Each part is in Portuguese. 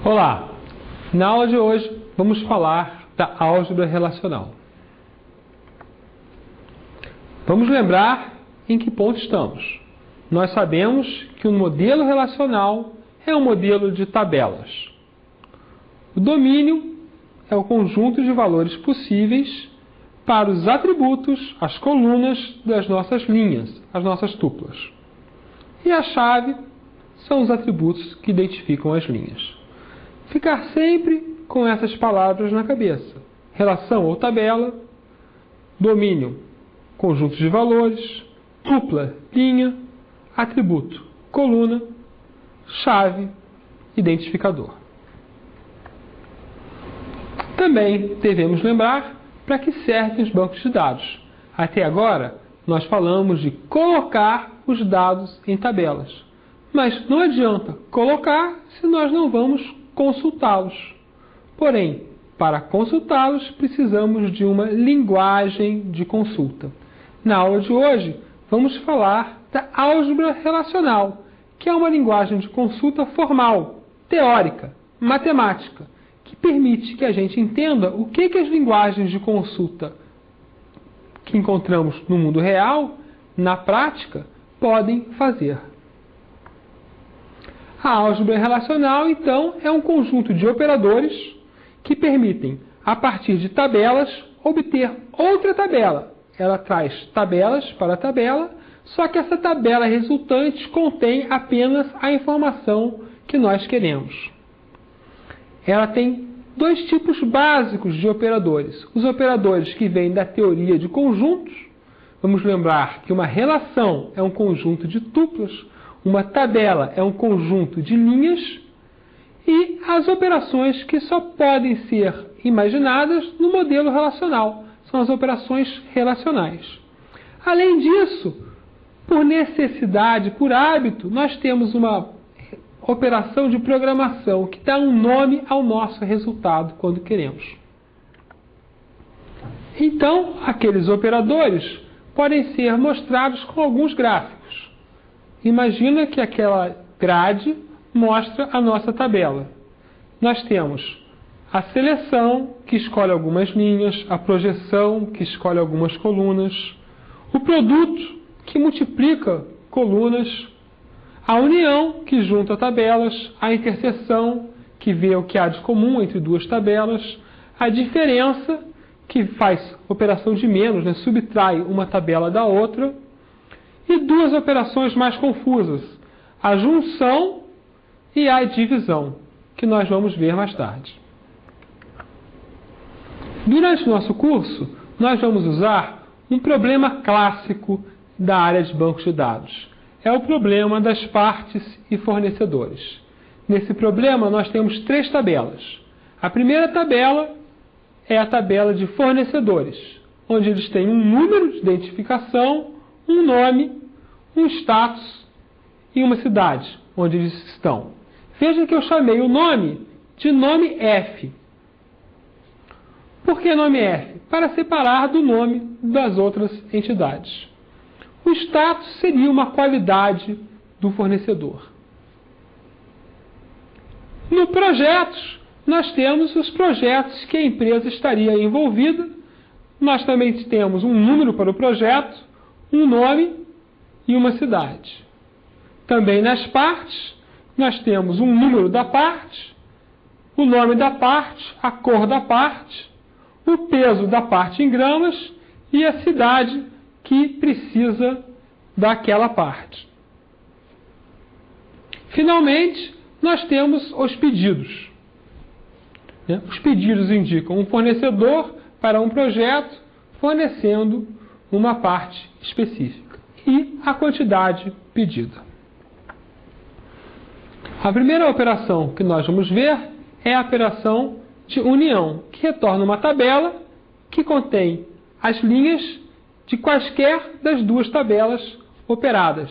Olá! Na aula de hoje vamos falar da álgebra relacional. Vamos lembrar em que ponto estamos. Nós sabemos que um modelo relacional é um modelo de tabelas. O domínio é o conjunto de valores possíveis para os atributos, as colunas das nossas linhas, as nossas tuplas. E a chave são os atributos que identificam as linhas. Ficar sempre com essas palavras na cabeça. Relação ou tabela, domínio, conjunto de valores, tupla, linha, atributo, coluna, chave, identificador. Também devemos lembrar para que servem os bancos de dados. Até agora, nós falamos de colocar os dados em tabelas. Mas não adianta colocar se nós não vamos consultá-los. Porém, para consultá-los, precisamos de uma linguagem de consulta. Na aula de hoje, vamos falar da álgebra relacional, que é uma linguagem de consulta formal, teórica, matemática, que permite que a gente entenda o que as linguagens de consulta que encontramos no mundo real, na prática, podem fazer. A álgebra relacional, então, é um conjunto de operadores que permitem, a partir de tabelas, obter outra tabela. Ela traz tabelas para a tabela, só que essa tabela resultante contém apenas a informação que nós queremos. Ela tem dois tipos básicos de operadores. Os operadores que vêm da teoria de conjuntos. Vamos lembrar que uma relação é um conjunto de tuplas, uma tabela é um conjunto de linhas, e as operações que só podem ser imaginadas no modelo relacional. São as operações relacionais. Além disso, por necessidade, por hábito, nós temos uma operação de programação que dá um nome ao nosso resultado quando queremos. Então, aqueles operadores podem ser mostrados com alguns gráficos. Imagina que aquela grade mostra a nossa tabela. Nós temos a seleção, que escolhe algumas linhas, a projeção, que escolhe algumas colunas, o produto, que multiplica colunas, a união, que junta tabelas, a interseção, que vê o que há de comum entre duas tabelas, a diferença, que faz operação de menos, né? Subtrai uma tabela da outra, e duas operações mais confusas, a junção e a divisão, que nós vamos ver mais tarde. Durante o nosso curso, nós vamos usar um problema clássico da área de bancos de dados. É o problema das partes e fornecedores. Nesse problema, nós temos três tabelas. A primeira tabela é a tabela de fornecedores, onde eles têm um número de identificação, um nome, um status e uma cidade onde eles estão. Veja que eu chamei o nome de nome F. Por que nome F? Para separar do nome das outras entidades. O status seria uma qualidade do fornecedor. No projetos, nós temos os projetos que a empresa estaria envolvida. Nós também temos um número para o projeto, um nome e uma cidade. Também nas partes, nós temos um número da parte, o nome da parte, a cor da parte, o peso da parte em gramas e a cidade que precisa daquela parte. Finalmente, nós temos os pedidos. Os pedidos indicam um fornecedor para um projeto fornecendo uma parte específica e a quantidade pedida. A primeira operação que nós vamos ver é a operação de união, que retorna uma tabela que contém as linhas de quaisquer das duas tabelas operadas.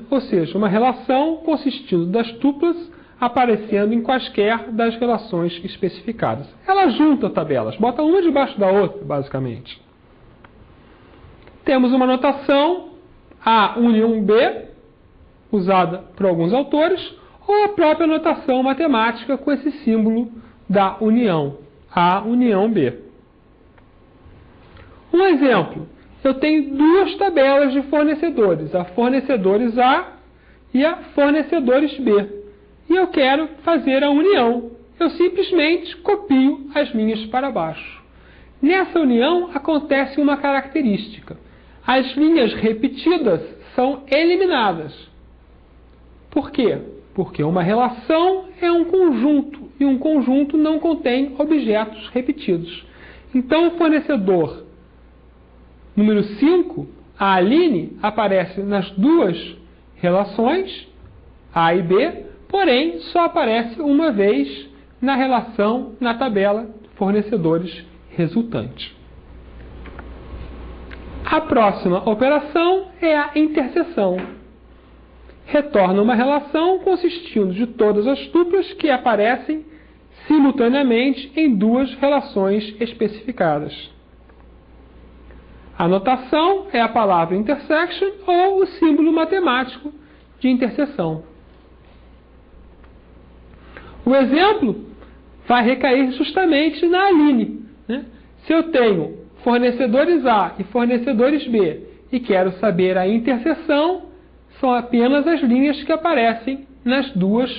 Ou seja, uma relação consistindo das tuplas aparecendo em quaisquer das relações especificadas. Ela junta tabelas, bota uma debaixo da outra, basicamente. Temos uma notação A união B, usada por alguns autores, ou a própria notação matemática com esse símbolo da união, A união B. Um exemplo, eu tenho duas tabelas de fornecedores, a fornecedores A e a fornecedores B, e eu quero fazer a união. Eu simplesmente copio as linhas para baixo. Nessa união acontece uma característica. As linhas repetidas são eliminadas. Por quê? Porque uma relação é um conjunto, e um conjunto não contém objetos repetidos. Então, o fornecedor número 5, a Aline, aparece nas duas relações, A e B, porém, só aparece uma vez na relação, na tabela fornecedores resultante. A próxima operação é a interseção. Retorna uma relação consistindo de todas as tuplas que aparecem simultaneamente em duas relações especificadas. A notação é a palavra intersection ou o símbolo matemático de interseção. O exemplo vai recair justamente na Aline, né? Se eu tenho fornecedores A e fornecedores B e quero saber a interseção, são apenas as linhas que aparecem nas duas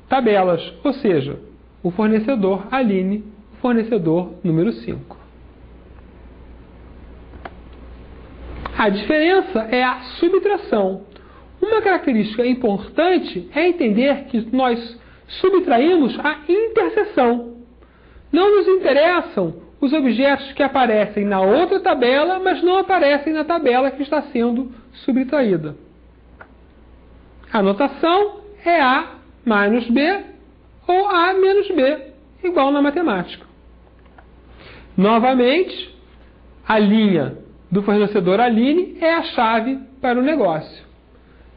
tabelas, ou seja, o fornecedor Aline, o fornecedor número 5. A diferença é a subtração. Uma característica importante é entender que nós subtraímos a interseção. Não nos interessam os objetos que aparecem na outra tabela, mas não aparecem na tabela que está sendo subtraída. A notação é A mais B ou A menos B, igual na matemática. Novamente, a linha do fornecedor Aline é a chave para o negócio.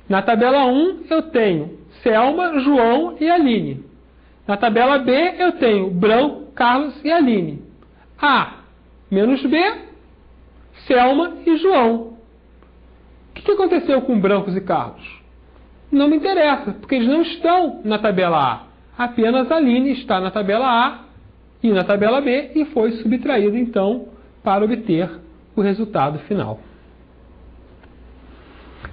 Na tabela 1 eu tenho Selma, João e Aline. Na tabela B eu tenho Branco, Carlos e Aline. A menos B, Selma e João. O que aconteceu com Brancos e Carlos? Não me interessa, porque eles não estão na tabela A. Apenas a Aline está na tabela A e na tabela B e foi subtraída, então, para obter o resultado final.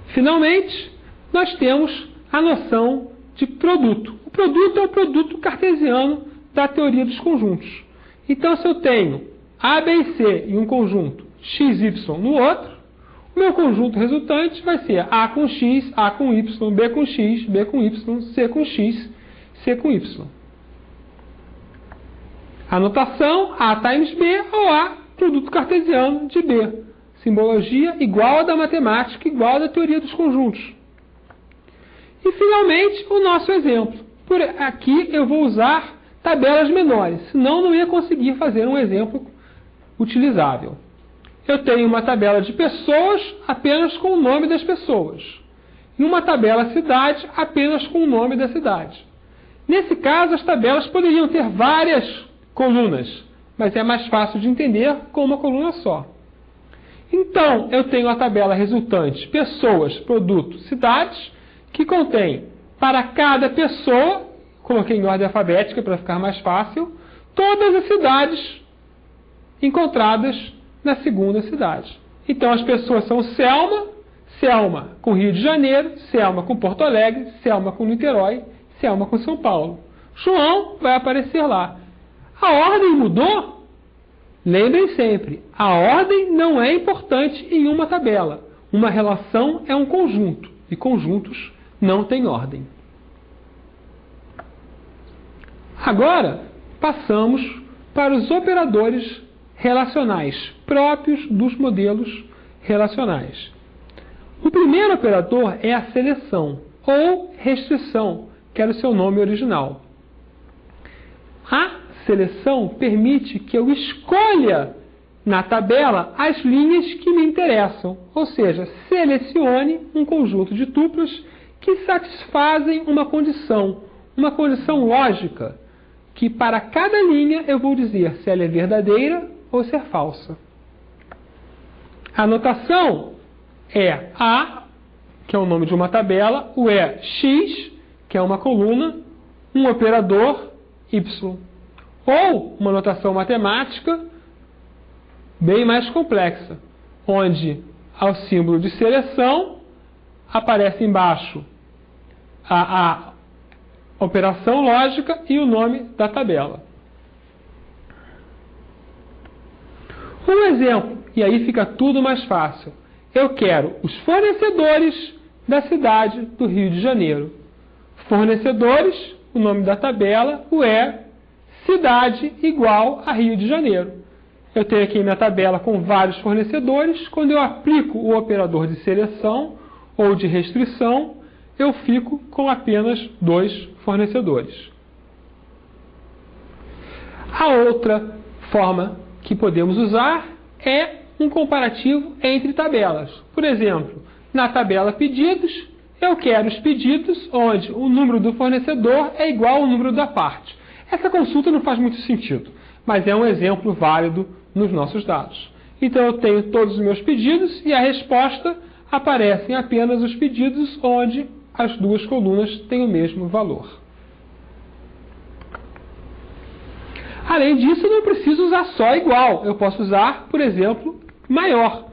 Finalmente, nós temos a noção de produto. O produto é o produto cartesiano da teoria dos conjuntos. Então, se eu tenho A, B e C em um conjunto, X, Y no outro, o meu conjunto resultante vai ser A com X, A com Y, B com X, B com Y, C com X, C com Y. A notação A times B ou A, produto cartesiano de B. Simbologia igual a da matemática, igual a da teoria dos conjuntos. E, finalmente, o nosso exemplo. Por aqui eu vou usar tabelas menores, senão não ia conseguir fazer um exemplo utilizável. Eu tenho uma tabela de pessoas apenas com o nome das pessoas. E uma tabela cidade apenas com o nome da cidade. Nesse caso, as tabelas poderiam ter várias colunas, mas é mais fácil de entender com uma coluna só. Então, eu tenho a tabela resultante pessoas, produto, cidades, que contém para cada pessoa, coloquei em ordem alfabética para ficar mais fácil, todas as cidades encontradas na segunda cidade. Então, as pessoas são Selma, Selma com Rio de Janeiro, Selma com Porto Alegre, Selma com Niterói, Selma com São Paulo. João vai aparecer lá. A ordem mudou? Lembrem sempre, a ordem não é importante em uma tabela. Uma relação é um conjunto, e conjuntos não têm ordem. Agora, passamos para os operadores relacionais, próprios dos modelos relacionais. O primeiro operador é a seleção, ou restrição, que era o seu nome original. A seleção permite que eu escolha na tabela as linhas que me interessam, ou seja, selecione um conjunto de tuplas que satisfazem uma condição lógica, que para cada linha eu vou dizer se ela é verdadeira ou se é falsa. A notação é A, que é o nome de uma tabela, o é X, que é uma coluna, um operador Y. Ou uma notação matemática bem mais complexa, onde ao símbolo de seleção aparece embaixo a operação lógica e o nome da tabela. Um exemplo, e aí fica tudo mais fácil. Eu quero os fornecedores da cidade do Rio de Janeiro. Fornecedores, o nome da tabela, cidade igual a Rio de Janeiro. Eu tenho aqui minha tabela com vários fornecedores. Quando eu aplico o operador de seleção ou de restrição, eu fico com apenas 2 fornecedores. A outra forma que podemos usar é um comparativo entre tabelas. Por exemplo, na tabela pedidos, eu quero os pedidos onde o número do fornecedor é igual ao número da parte. Essa consulta não faz muito sentido, mas é um exemplo válido nos nossos dados. Então eu tenho todos os meus pedidos e a resposta aparecem apenas os pedidos onde as duas colunas têm o mesmo valor. Além disso, eu não preciso usar só igual. Eu posso usar, por exemplo, maior.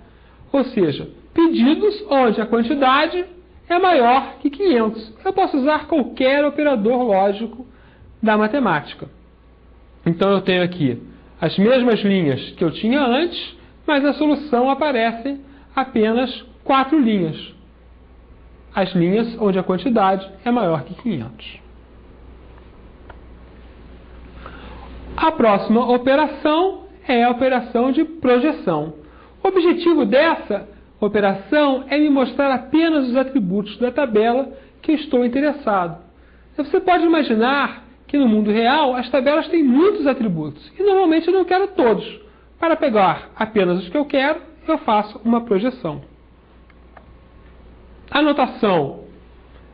Ou seja, pedidos onde a quantidade é maior que 500. Eu posso usar qualquer operador lógico da matemática. Então eu tenho aqui as mesmas linhas que eu tinha antes, mas na solução aparecem apenas 4 linhas. As linhas onde a quantidade é maior que 500. A próxima operação é a operação de projeção. O objetivo dessa operação é me mostrar apenas os atributos da tabela que eu estou interessado. Você pode imaginar que no mundo real as tabelas têm muitos atributos e normalmente eu não quero todos. Para pegar apenas os que eu quero, eu faço uma projeção. A notação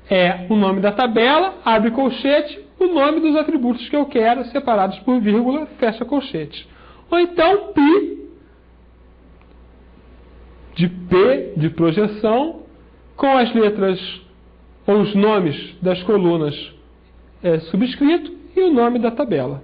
é o nome da tabela, abre colchete, o nome dos atributos que eu quero, separados por vírgula, fecha colchete. Ou então, P de projeção, com as letras ou os nomes das colunas subscrito e o nome da tabela.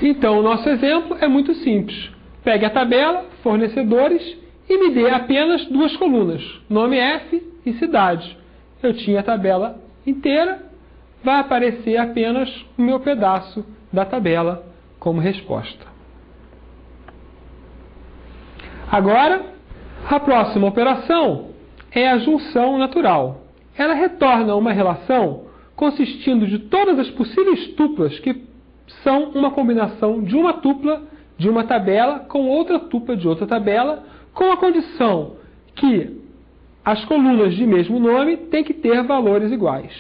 Então, o nosso exemplo é muito simples. Pegue a tabela, fornecedores, e me dê apenas 2 colunas, nome F e cidade. Eu tinha a tabela inteira, vai aparecer apenas o meu pedaço da tabela como resposta. Agora, a próxima operação é a junção natural. Ela retorna uma relação consistindo de todas as possíveis tuplas que são uma combinação de uma tupla de uma tabela com outra tupla de outra tabela, com a condição que as colunas de mesmo nome têm que ter valores iguais.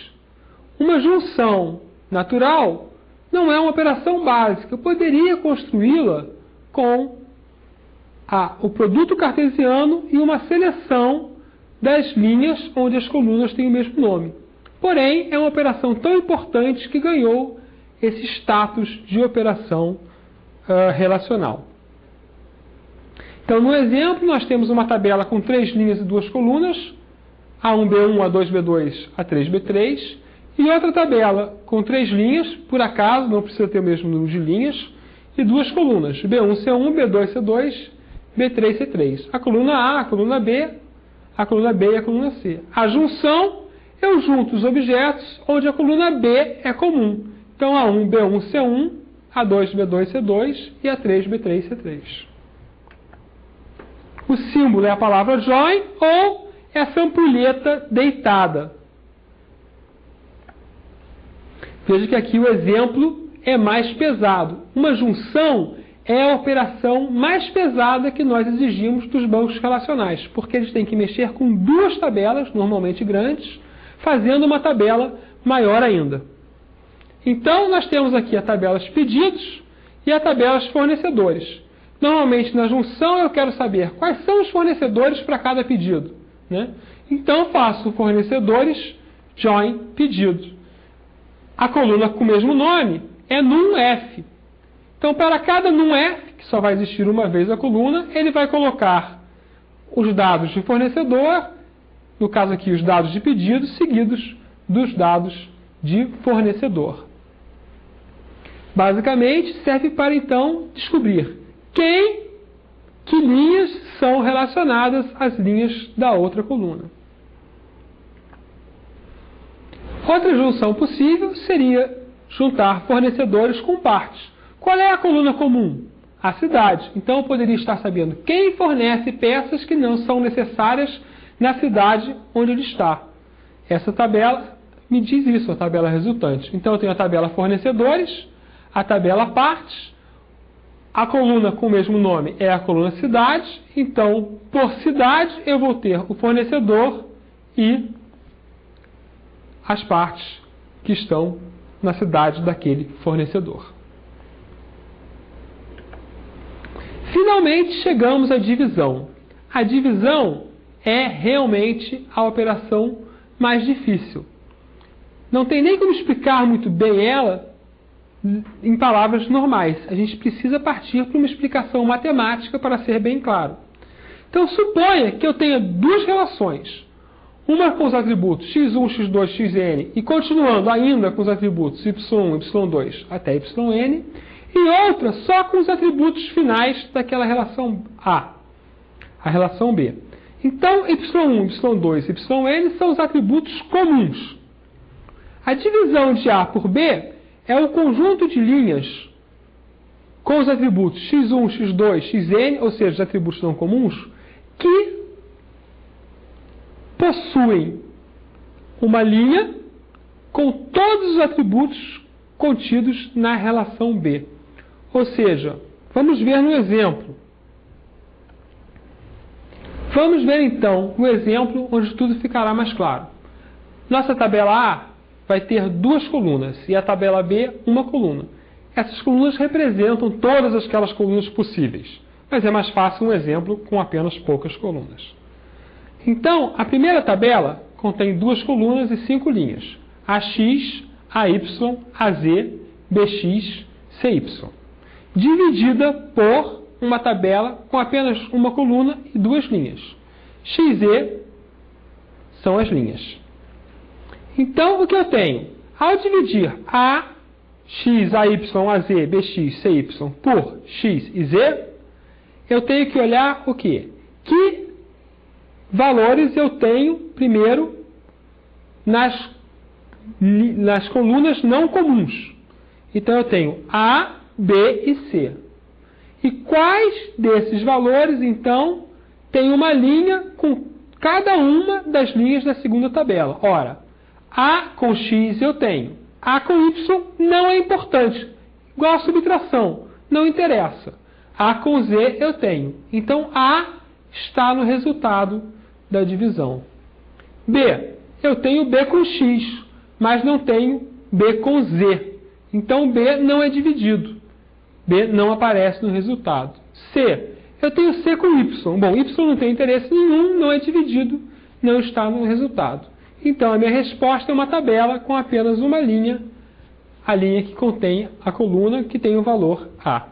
Uma junção natural não é uma operação básica. Eu poderia construí-la com o produto cartesiano e uma seleção das linhas onde as colunas têm o mesmo nome. Porém, é uma operação tão importante que ganhou esse status de operação relacional. Então, no exemplo, nós temos uma tabela com 3 linhas e 2 colunas, A1B1, A2B2, A3B3, e outra tabela com 3 linhas, por acaso, não precisa ter o mesmo número de linhas, e 2 colunas, B1C1, B2C2, B3C3. A coluna A, a coluna B e a coluna C. A junção, eu junto os objetos onde a coluna B é comum. Então, A1B1C1, A2B2C2 e A3B3C3. O símbolo é a palavra join ou essa ampulheta deitada. Veja que aqui o exemplo é mais pesado. Uma junção é a operação mais pesada que nós exigimos dos bancos relacionais, porque eles têm que mexer com 2 tabelas, normalmente grandes, fazendo uma tabela maior ainda. Então, nós temos aqui a tabela pedidos e a tabela fornecedores. Normalmente, na junção, eu quero saber quais são os fornecedores para cada pedido, né? Então, faço fornecedores, join, pedido. A coluna com o mesmo nome é num_f. Então, para cada num_f, que só vai existir uma vez a coluna, ele vai colocar os dados de fornecedor no caso aqui os dados de pedido, seguidos dos dados de fornecedor. Basicamente, serve para então descobrir que linhas são relacionadas às linhas da outra coluna. Outra junção possível seria juntar fornecedores com partes. Qual é a coluna comum? A cidade. Então eu poderia estar sabendo quem fornece peças que não são necessárias na cidade onde ele está. Essa tabela me diz isso, a tabela resultante. Então eu tenho a tabela fornecedores, a tabela partes, a coluna com o mesmo nome é a coluna cidade, então por cidade eu vou ter o fornecedor e as partes que estão na cidade daquele fornecedor. Finalmente chegamos à divisão. A divisão é realmente a operação mais difícil. Não tem nem como explicar muito bem ela em palavras normais. A gente precisa partir para uma explicação matemática para ser bem claro. Então suponha que eu tenha duas relações. Uma com os atributos x1, x2, xn e continuando ainda com os atributos y1, y2 até yn. E outra só com os atributos finais daquela relação A, a relação B. Então, y1, y2 e yn são os atributos comuns. A divisão de A por B é o conjunto de linhas com os atributos x1, x2, xn, ou seja, os atributos não comuns, que possuem uma linha com todos os atributos contidos na relação B. Ou seja, vamos ver no exemplo. Vamos ver então no exemplo onde tudo ficará mais claro. Nossa tabela A vai ter duas colunas e a tabela B uma coluna. Essas colunas representam todas aquelas colunas possíveis, mas é mais fácil um exemplo com apenas poucas colunas. Então, a primeira tabela contém duas colunas e 5 linhas: AX, AY, AZ, BX, CY, dividida por uma tabela com apenas uma coluna e 2 linhas. XZ são as linhas. Então, o que eu tenho? Ao dividir A, X, AY, AZ, BX, CY por X e Z, eu tenho que olhar o quê? Que valores eu tenho, primeiro, nas colunas não comuns. Então, eu tenho A, B e C. E quais desses valores, então, tem uma linha com cada uma das linhas da segunda tabela? Ora, A com X eu tenho. A com Y não é importante. Igual a subtração, não interessa. A com Z eu tenho. Então, A está no resultado da divisão. B, eu tenho B com X, mas não tenho B com Z. Então, B não é dividido. B não aparece no resultado. C, eu tenho C com Y. Bom, Y não tem interesse nenhum, não é dividido, não está no resultado. Então, a minha resposta é uma tabela com apenas uma linha, a linha que contém a coluna que tem o valor A.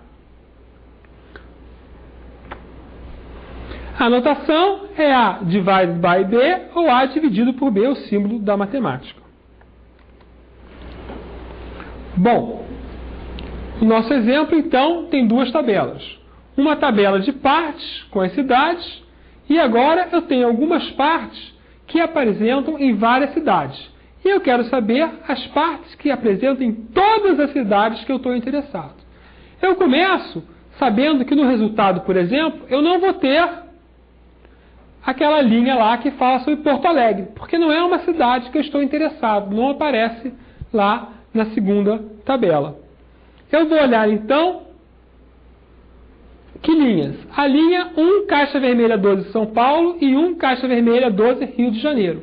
A notação é A divided by B ou A dividido por B, o símbolo da matemática. Bom, o nosso exemplo, então, tem duas tabelas. Uma tabela de partes com as cidades e agora eu tenho algumas partes que apresentam em várias cidades. E eu quero saber as partes que apresentam em todas as cidades que eu estou interessado. Eu começo sabendo que no resultado, por exemplo, eu não vou ter aquela linha lá que fala sobre Porto Alegre, porque não é uma cidade que eu estou interessado, não aparece lá na segunda tabela. Eu vou olhar então que linhas? A linha 1, Caixa Vermelha 12 São Paulo e 1, Caixa Vermelha 12 Rio de Janeiro.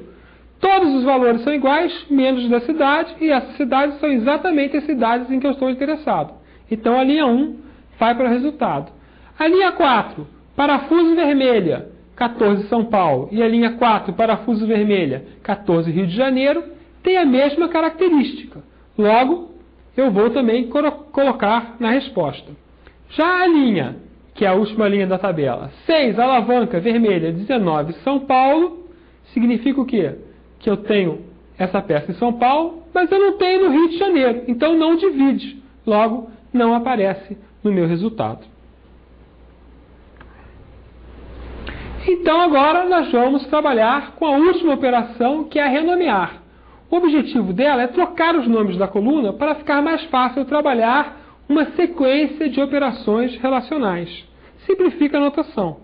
Todos os valores são iguais, menos da cidade, e essas cidades são exatamente as cidades em que eu estou interessado. Então a linha 1 vai para o resultado. A linha 4, Parafuso Vermelha, 14 São Paulo, e a linha 4, Parafuso Vermelha, 14 Rio de Janeiro, tem a mesma característica. Logo, eu vou também colocar na resposta. Já a linha, que é a última linha da tabela, 6, Alavanca Vermelha, 19, São Paulo, significa o quê? Que eu tenho essa peça em São Paulo, mas eu não tenho no Rio de Janeiro, então não divide, logo não aparece no meu resultado. Então agora nós vamos trabalhar com a última operação, que é a renomear. O objetivo dela é trocar os nomes da coluna para ficar mais fácil trabalhar uma sequência de operações relacionais. Simplifica a notação.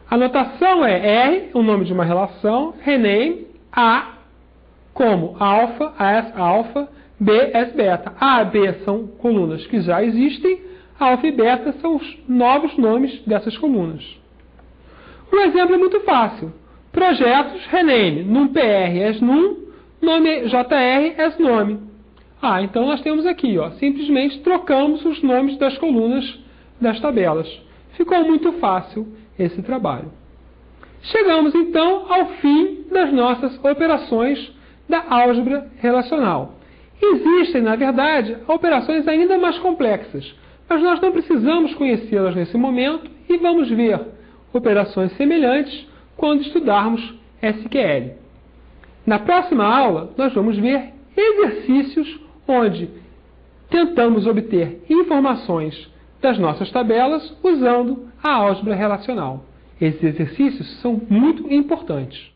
A notação é R, o nome de uma relação, rename, A, como alfa, AS alfa, B, S beta. A e B são colunas que já existem, alfa e beta são os novos nomes dessas colunas. O exemplo é muito fácil. Projetos, rename, num PR as num, nome JR as nome. Então nós temos aqui, simplesmente trocamos os nomes das colunas das tabelas. Ficou muito fácil esse trabalho. Chegamos então ao fim das nossas operações da álgebra relacional. Existem, na verdade, operações ainda mais complexas, mas nós não precisamos conhecê-las nesse momento e vamos ver operações semelhantes quando estudarmos SQL. Na próxima aula, nós vamos ver exercícios onde tentamos obter informações das nossas tabelas usando a álgebra relacional. Esses exercícios são muito importantes.